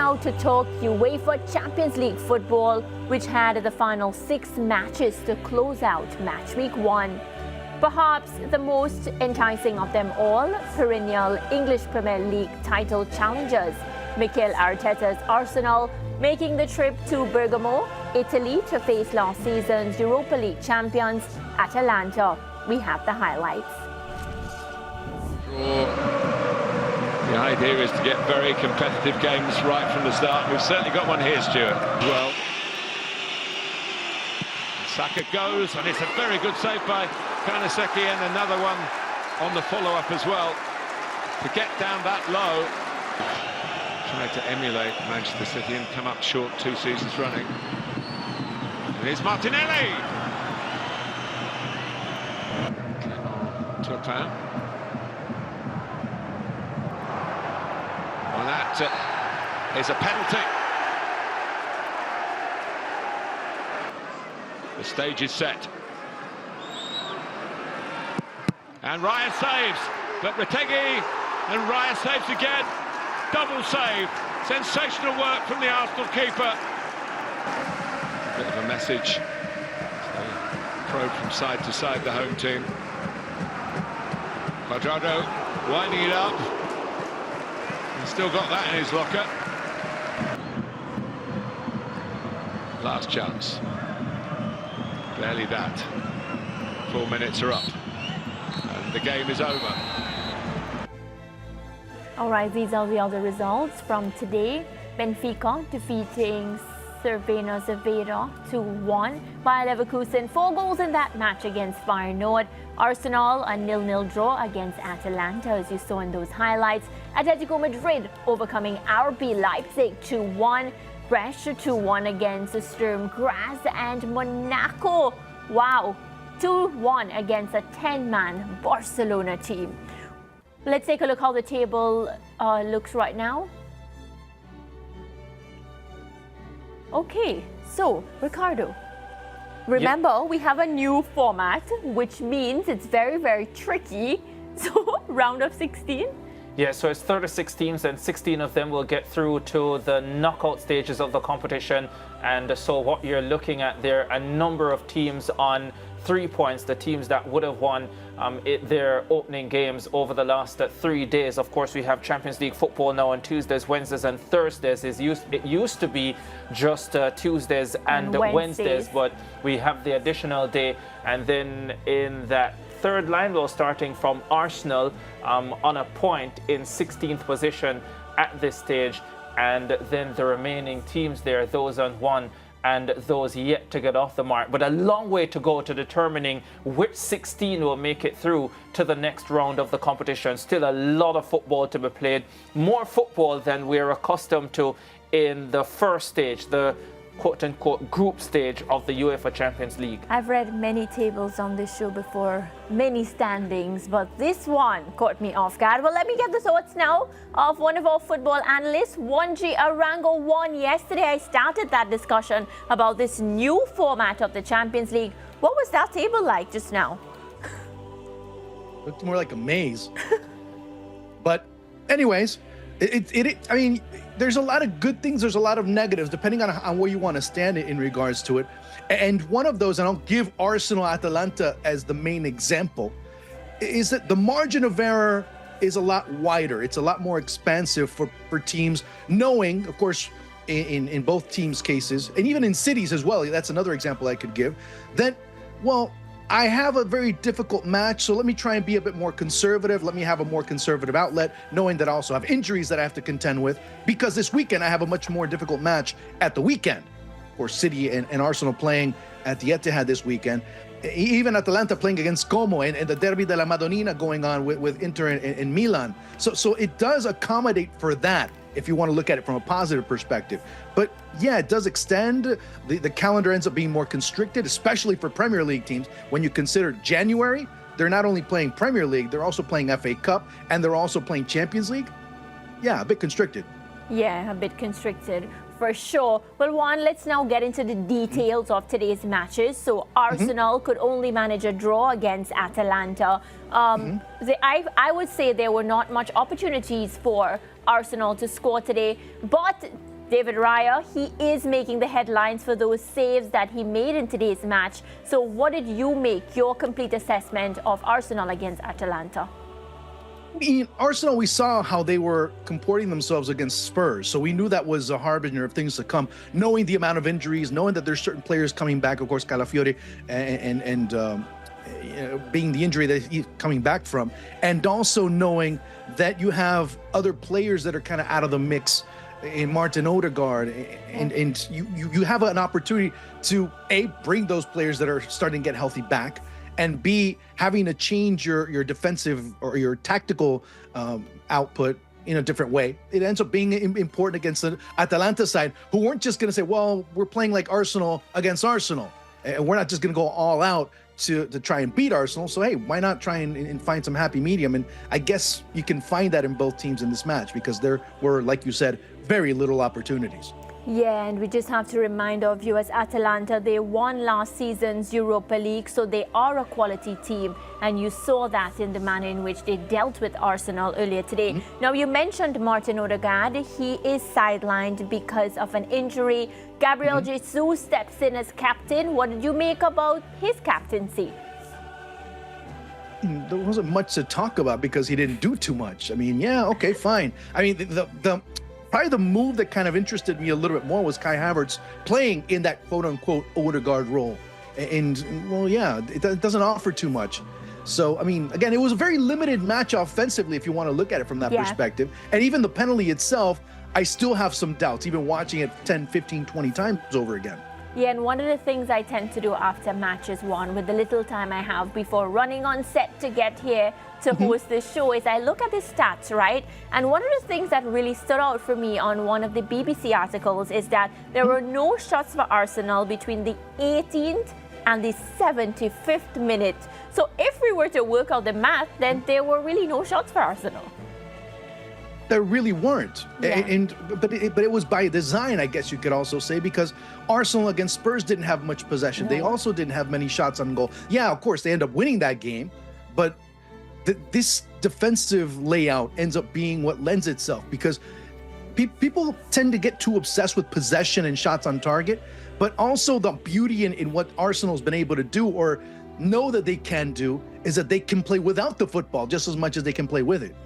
now to talk UEFA Champions League football, which had the final 6 matches to close out match week 1. Perhaps the most enticing of them all, perennial English Premier League title challengers, Mikel Arteta's Arsenal, making the trip to Bergamo, Italy to face last season's Europa League champions, Atalanta. We have the highlights. The idea is to get very competitive games right from the start. We've certainly got one here, Stuart. Well, Saka goes, and it's a very good save by Karnaseki, and another one on the follow-up as well. To get down that low, trying to emulate Manchester City and come up short 2 seasons running. And here's Martinelli. Turpin. Well, that is a penalty. The stage is set. And Raya saves, but Retegi and Raya saves again. Double save. Sensational work from the Arsenal keeper. Bit of a message. Probe from side to side, the home team. Quadrado winding it up. He's still got that in his locker. Last chance. Barely that. 4 minutes are up. And the game is over. All right, these are the other results from today. Benfica defeating Cervena Cervera 2-1 by Leverkusen. 4 goals in that match against Feyenoord. Arsenal a 0-0 draw against Atalanta, as you saw in those highlights. Atletico Madrid overcoming RB Leipzig 2-1. Brecht 2-1 against Sturm Graz, and Monaco, wow, 2-1 against a 10-man Barcelona team. Let's take a look how the table looks right now. Okay, so Ricardo, remember we have a new format, which means it's very, very tricky. So round of 16. Yeah, so it's 36 teams, and 16 of them will get through to the knockout stages of the competition. And so what you're looking at there, a number of teams on 3 points, the teams that would have won their opening games over the last 3 days. Of course, we have Champions League football now on Tuesdays, Wednesdays and Thursdays. It used to be just Tuesdays and Wednesdays, but we have the additional day. And then in that third line, we're starting from Arsenal on a point in 16th position at this stage, and then the remaining teams there, those on 1 and those yet to get off the mark. But a long way to go to determining which 16 will make it through to the next round of the competition. Still a lot of football to be played, more football than we're accustomed to in the first stage, the quote-unquote group stage of the UEFA Champions League. I've read many tables on this show before, many standings, but this one caught me off guard. Well, let me get the thoughts now of one of our football analysts, Wanji Arango. Yesterday I started that discussion about this new format of the Champions League. What was that table like just now? Looked more like a maze. But anyways, I mean, there's a lot of good things, there's a lot of negatives, depending on where you want to stand in regards to it. And one of those, and I'll give Arsenal Atalanta as the main example, is that the margin of error is a lot wider. It's a lot more expansive for teams, knowing, of course, in both teams' cases, and even in cities as well, that's another example I could give, that, well, I have a very difficult match, so let me try and be a bit more conservative. Let me have a more conservative outlet, knowing that I also have injuries that I have to contend with, because this weekend I have a much more difficult match at the weekend. Of course, City and Arsenal playing at the Etihad this weekend. Even Atalanta playing against Como, and the Derby de la Madonnina going on with Inter and Milan. So it does accommodate for that, if you want to look at it from a positive perspective. But yeah, it does extend. The calendar ends up being more constricted, especially for Premier League teams. When you consider January, they're not only playing Premier League, they're also playing FA Cup, and they're also playing Champions League. Yeah, a bit constricted. Yeah, a bit constricted, for sure. Well, Juan, let's now get into the details of today's matches. So Arsenal could only manage a draw against Atalanta. I would say there were not much opportunities for Arsenal to score today, but David Raya, he is making the headlines for those saves that he made in today's match. So what did you make your complete assessment of Arsenal against Atalanta? In Arsenal, we saw how they were comporting themselves against Spurs, so we knew that was a harbinger of things to come. Knowing the amount of injuries, knowing that there's certain players coming back, of course, Calafiori, and being the injury that he's coming back from, and also knowing that you have other players that are kind of out of the mix in Martin Odegaard, and you have an opportunity to A, bring those players that are starting to get healthy back, and B, having to change your defensive or your tactical output in a different way. It ends up being important against the Atalanta side, who weren't just going to say, well, we're playing like Arsenal against Arsenal, and we're not just going to go all out to try and beat Arsenal. So, hey, why not try and find some happy medium? And I guess you can find that in both teams in this match, because there were, like you said, very little opportunities. Yeah, and we just have to remind our viewers, Atalanta, they won last season's Europa League, so they are a quality team. And you saw that in the manner in which they dealt with Arsenal earlier today. Now, you mentioned Martin Odegaard. He is sidelined because of an injury. Gabriel Jesus steps in as captain. What did you make about his captaincy? There wasn't much to talk about because he didn't do too much. I mean, yeah, okay, fine. I mean, probably the move that kind of interested me a little bit more was Kai Havertz playing in that quote-unquote Odegaard role. And, well, yeah, it doesn't offer too much. So, I mean, again, it was a very limited match offensively if you want to look at it from that perspective. And even the penalty itself, I still have some doubts, even watching it 10, 15, 20 times over again. Yeah, and one of the things I tend to do after matches, with the little time I have before running on set to get here to host this show, is I look at the stats, right? And one of the things that really stood out for me on one of the BBC articles is that there were no shots for Arsenal between the 18th and the 75th minute. So if we were to work out the math, then there were really no shots for Arsenal. There really weren't. Yeah. But it was by design, I guess you could also say, because Arsenal against Spurs didn't have much possession. They also didn't have many shots on goal. Yeah, of course, they end up winning that game, but this defensive layout ends up being what lends itself, because people tend to get too obsessed with possession and shots on target, but also the beauty in what Arsenal's been able to do, or know that they can do, is that they can play without the football just as much as they can play with it.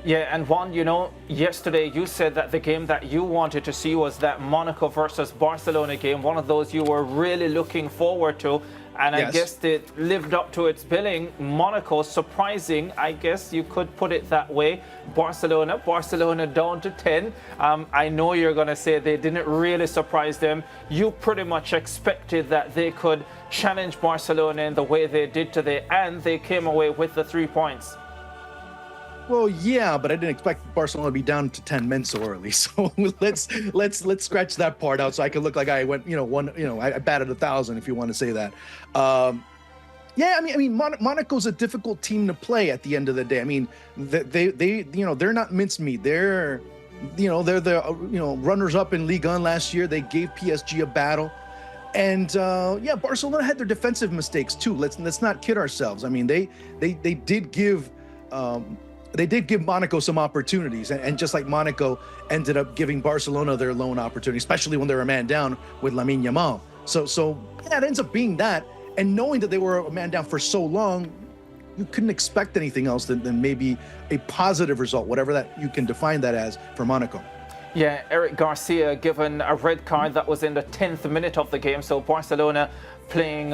Yeah, and Juan, you know, yesterday you said that the game that you wanted to see was that Monaco versus Barcelona game, one of those you were really looking forward to. And I guess it lived up to its billing. Monaco, surprising, I guess you could put it that way. Barcelona down to 10. I know you're going to say they didn't really surprise them. You pretty much expected that they could challenge Barcelona in the way they did today, and they came away with the 3 points. Well, yeah, but I didn't expect Barcelona to be down to 10 men so early. So let's scratch that part out, so I can look like I went, I batted 1,000, if you want to say that. Yeah, I mean, Monaco's a difficult team to play at the end of the day. I mean, they're not mincemeat. They're the runners up in Ligue 1 last year. They gave PSG a battle. And Barcelona had their defensive mistakes too. Let's not kid ourselves. I mean, they did give Monaco some opportunities, and just like Monaco ended up giving Barcelona their lone opportunity, especially when they were a man down with Lamine Yamal. So yeah, it ends up being that, and knowing that they were a man down for so long, you couldn't expect anything else than maybe a positive result, whatever that you can define that as, for Monaco. Yeah, Eric Garcia given a red card that was in the 10th minute of the game, so Barcelona playing,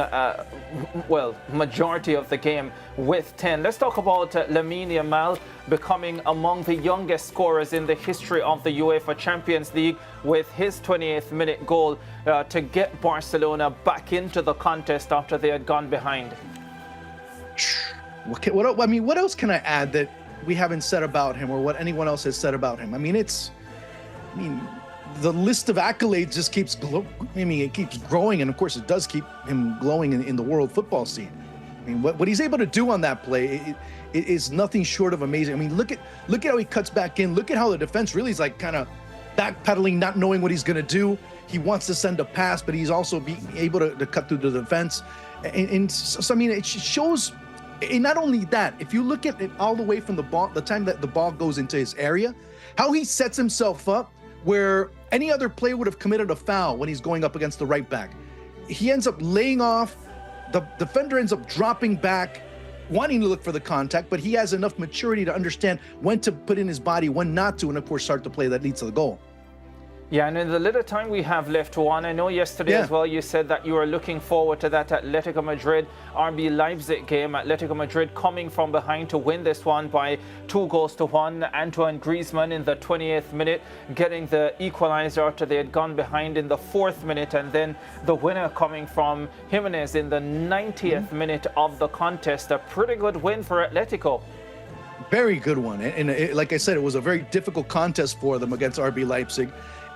majority of the game with 10. Let's talk about Lamine Yamal becoming among the youngest scorers in the history of the UEFA Champions League with his 28th minute goal to get Barcelona back into the contest after they had gone behind. What else can I add that we haven't said about him, or what anyone else has said about him? I mean, the list of accolades just keeps it keeps growing, and of course it does keep him glowing in the world football scene. I mean, what he's able to do on that play it is nothing short of amazing. I mean, look at how he cuts back in. Look at how the defense really is like kind of backpedaling, not knowing what he's going to do. He wants to send a pass, but he's also being able to cut through the defense. And so I mean, it shows. And not only that, if you look at it all the way from the time that the ball goes into his area, how he sets himself up, where Any other player would have committed a foul when he's going up against the right back. He ends up laying off. The defender ends up dropping back, wanting to look for the contact, but he has enough maturity to understand when to put in his body, when not to, and of course start the play that leads to the goal. Yeah, and in the little time we have left, Juan, I know yesterday as well you said that you were looking forward to that Atletico Madrid RB Leipzig game. Atletico Madrid coming from behind to win this one by 2-1. Antoine Griezmann in the 28th minute getting the equalizer after they had gone behind in the 4th minute, and then the winner coming from Jimenez in the 90th minute of the contest. A pretty good win for Atletico. Very good one. And like I said, it was a very difficult contest for them against RB Leipzig.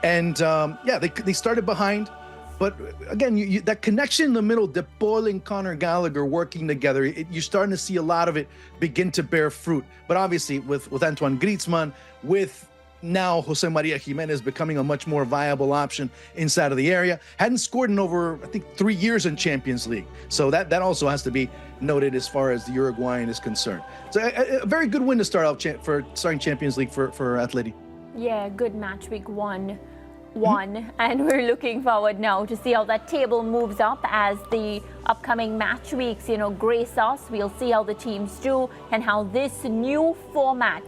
And yeah, they started behind, but again, that connection in the middle, De Paul and Conor Gallagher working together, you're starting to see a lot of it begin to bear fruit. But obviously, with Antoine Griezmann, with now Jose Maria Jimenez becoming a much more viable option inside of the area, hadn't scored in over, I think, 3 years in Champions League. So that also has to be noted as far as the Uruguayan is concerned. So a very good win to start out for starting Champions League for Atleti. Yeah, good match week one. And we're looking forward now to see how that table moves up as the upcoming match weeks, grace us. We'll see how the teams do and how this new format,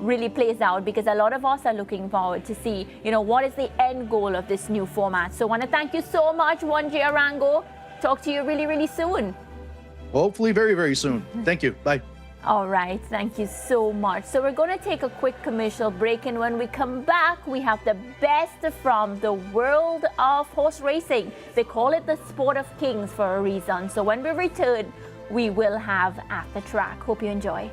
really plays out, because a lot of us are looking forward to see, what is the end goal of this new format. So I want to thank you so much, Juan J. Arango. Talk to you really, really soon. Hopefully very, very soon. Thank you. Bye. All right, thank you so much. So we're going to take a quick commercial break, and when we come back, we have the best from the world of horse racing. They call it the sport of kings for a reason. So when we return, we will have At the Track. Hope you enjoy.